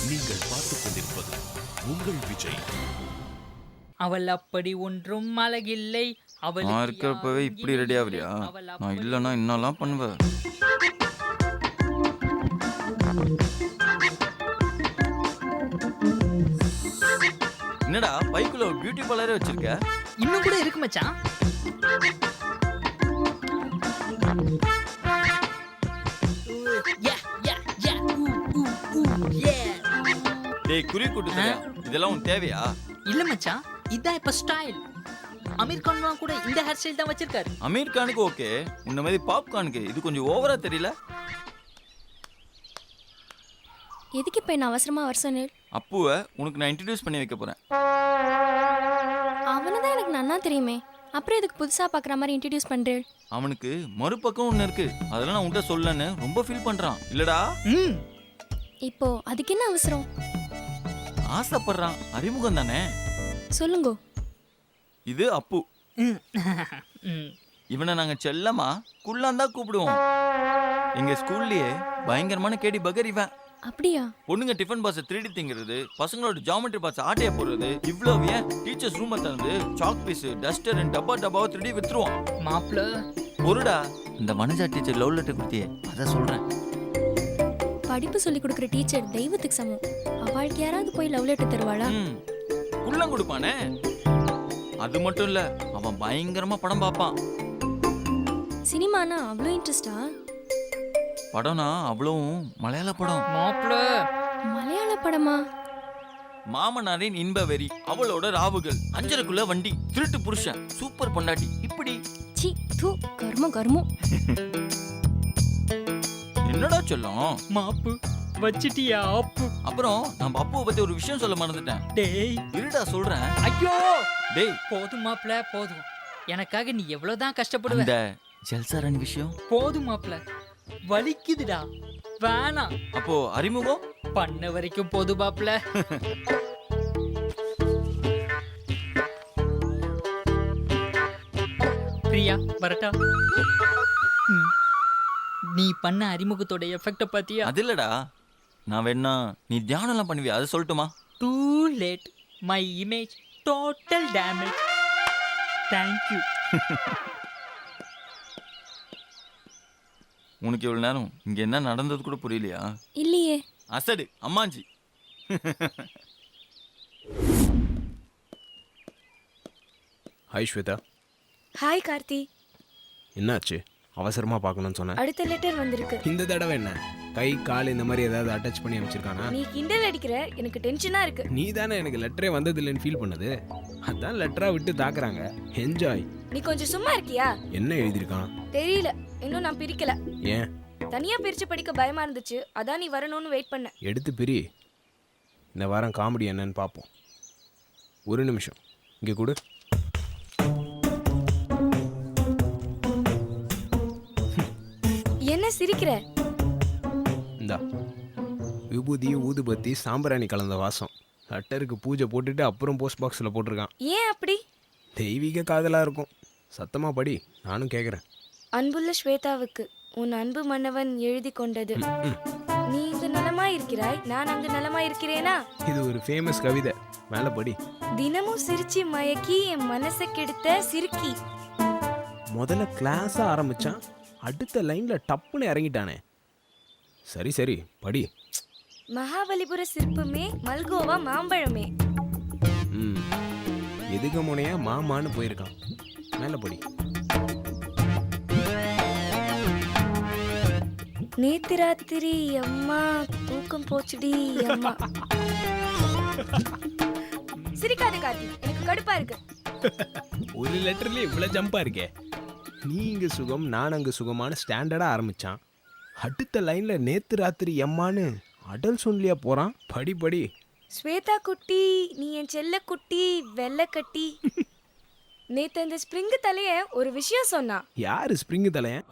நீங்கள் பார்த்துக் கொண்டிருப்பது உங்கள் விஜய். அவள் அப்படி ஒன்றும் அழகில்லை. நான் இருக்கிறப்பவே இப்படி ரெடி ஆகுறியா? நான் இல்லைன்னா இன்னெல்லாம் பண்ணுவேன். என்னடா பைக்குள்ள ஒரு பியூட்டி பார்லரே வச்சிருக்க? இன்னும் கூட இருக்கு மச்சான். டேய் குறி கூட்டு, இதெல்லாம் உன் தேவையா? இல்ல மச்சான், இதான் இப்ப ஸ்டைல். அமீர் கான்லாம் கூட இந்த ஹேர் ஸ்டைல் தான் வச்சிருக்காரு. அமீர் கானுக்கு ஓகே, உன்ன மாதிரி பாப்கார்னுக்கு இது கொஞ்சம் ஓவரா தெரியல? எதுக்கு இப்ப என்ன அவசரமா வர சொன்னேன்? அப்புவை உனக்கு நான் இன்ட்ரடியூஸ் பண்ணி வைக்க போறேன். அவனதான் எனக்கு நன்னா தெரியுமே, அப்புறம் எதுக்கு புதுசா பாக்குற மாதிரி இன்ட்ரடியூஸ் பண்றேன்? அவனுக்கு மறுபக்கம் ஒண்ணு இருக்கு, அதெல்லாம் நான் உன்கிட்ட சொல்லன்னு ரொம்ப ஃபீல் பண்றான். இல்லடா? இப்போ அதுக்கு என்ன அவசரம்? ஆசைப்படுறான், அறிமுகம் தானே. சொல்லுங்க. இது அப்பு. இவனை நாங்க செல்லமா குள்ளாந்தா கூப்பிடுவோம். எங்க ஸ்கூல்லயே பயங்கரமான கேடி பகர் இவன். அப்படியா? பொண்ணுங்க டிஃபன் பாக்ஸ் 3D திங்கிறது, பசங்களோட ஜியோமெட்ரி பாக்ஸ் ஆட்டைய போடுறது, இவ்வளவு ஏன் டீச்சர்ஸ் ரூம் திறந்து சாக் பீஸ் டஸ்டர் டப்பாவை 3D வித்துருவான். மாப்ள பொருடா, இந்த மனஜா டீச்சர் லவ் லெட்டர் கொடுத்தியே அத சொல்றேன். படிப்பு சொல்லி கொடுக்குற டீச்சர் தெய்வத்துக்கு சமம். அவளுக்கு யாராவது போய் லவ் லெட்டர் தருவாளா? குள்ளம் கொடுப்பானே. அது மட்டும் இல்ல, அவன் பயங்கரமா படம் பார்ப்பான். சினிமானா அவ்வளோ இன்ட்ரெஸ்டா? படம்னா அவ்வளவும் மலையாள படம். மாப்ள மலையாள படமா? மாமனாரின் இன்ப வெறி, அவளோட ராவுகள், அஞ்சரைக்குள்ள வண்டி, திருட்டு புருஷன், சூப்பர் பொண்டாட்டி, இப்படி. சி தூ, கர்மம். என்னடா சொல்லும்? மாப்பு வச்சிட்டியா ஆப்பு? அப்புறம் நான் அப்புவை பத்தி ஒரு விஷயம் சொல்ல மறந்துட்டேன். டேய் இருடா சொல்றேன். ஐயோ டேய் போதும் மாப்ள போதும். எனக்காக நீ எவ்வளவுதான் கஷ்டப்படுவ. இந்த ஜல்சாராணி விஷயம் போதும் மாப்ள, வலிக்குதுடா, வேணாம். அப்போ அறிமுகம் பண்ண வரைக்கும் போதும் மாப்ள. பிரியா வரட்டா? நீ பண்ண அறிமுகத்தோட எஃபெக்ட பாத்தியா? அது இல்லடா, நான் வேணா நீ தியானம் எல்லாம் பண்ணுவியா, அதை சொல்லட்டுமா? Too late, my image total damage. Thank you. உனக்கு இவ்வளவு நேரம் இங்க என்ன நடந்தது கூட புரியலையா? இல்லையே. அசடு அம்மாஞ்சி. ஹாய் ஸ்வேதா. ஹாய் கார்த்தி. என்னாச்சு? அவசரமா பார்க்கணும்னு சொன்னேன். அடுத்த லெட்டர் வந்திருக்கு. இந்த தடவை என்ன கை கால் இந்த மாதிரி ஏதாவது அட்டாச் பண்ணி அமைச்சிருக்கானா? நீ கிண்டல் அடிக்கிற, எனக்கு டென்ஷனா இருக்கு. நீ தானே எனக்கு லெட்டரே வந்தது இல்லைன்னு ஃபீல் பண்ணது. அதான் லெட்டரா விட்டு தாக்குறாங்க. என்ஜாய். நீ கொஞ்சம் சும்மா இருக்கியா? என்ன எழுதியிருக்கான் தெரியல, இன்னும் நான் பிரிக்கல. ஏன்? தனியா பிரிச்சு படிக்க பயமா இருந்துச்சு, அதான் நீ வரணும்னு வெயிட் பண்ண. எடுத்து பிரி. இந்த வாரம் காமெடி என்னன்னு பார்ப்போம். ஒரு நிமிஷம் இங்கே கொடு. என்ன சிரிக்கிற? இந்தா விபூதி ஊதுபத்தி சாம்பிராணி கலந்த வாசம். லெட்டருக்கு பூஜை போட்டுட்டு அப்புறம் போஸ்ட் பாக்ஸில் போட்டிருக்கான். ஏன் அப்படி? தெய்வீக காதலாக இருக்கும். சத்தமா படி, நானும் கேட்குறேன். அன்புள்ள ஸ்வேதாவுக்கு உன் அன்பு மன்னவன் எழுதி கொண்டது. நீ இங்கு நலமா இருக்கிறாய், நான் அங்கு நலமா இருக்கிறேனா? இது ஒரு ஃபேமஸ் கவிதை. மேலே படி. தினமும் சிரிச்சி மயக்கி என் மனசை கெடுத்த சிரிக்கி. முதல்ல கிளாஸாக ஆரம்பிச்சான், அடுத்த லைன்ல டப்புன்னு இறங்கிட்டானே. சரி சரி படி. மகாபலிபுர சிற்பமே மல்கோவா மாம்பழமே. எதுக முனையா மாமான்னு போயிருக்கான். மேல படி. நேத்து ராத்திரி அம்மா தூக்கம் போச்சுடி அம்மா. சிரிக்காதே கார்த்தி, எனக்கு கடுப்பா இருக்கு. ஒரு லெட்டர்ல இவ்வளவு ஜம்பா இருக்கே. நீ இங்க சுகம் நான் அங்க சுகமான ஸ்டாண்டர்டா ஆரம்பிச்சான், அடுத்த லைன்ல நேத்து ராத்திரி எம்மான்னு அடல் சொல்லியா போறான். படி படி. ஸ்வேதா குட்டி, நீ என் செல்ல குட்டி வெள்ளை கட்டி. நேத்து அந்த ஸ்ப்ரிங் தலைய ஒரு விஷயம் சொன்னா. யாரு ஸ்ப்ரிங் தலையன்?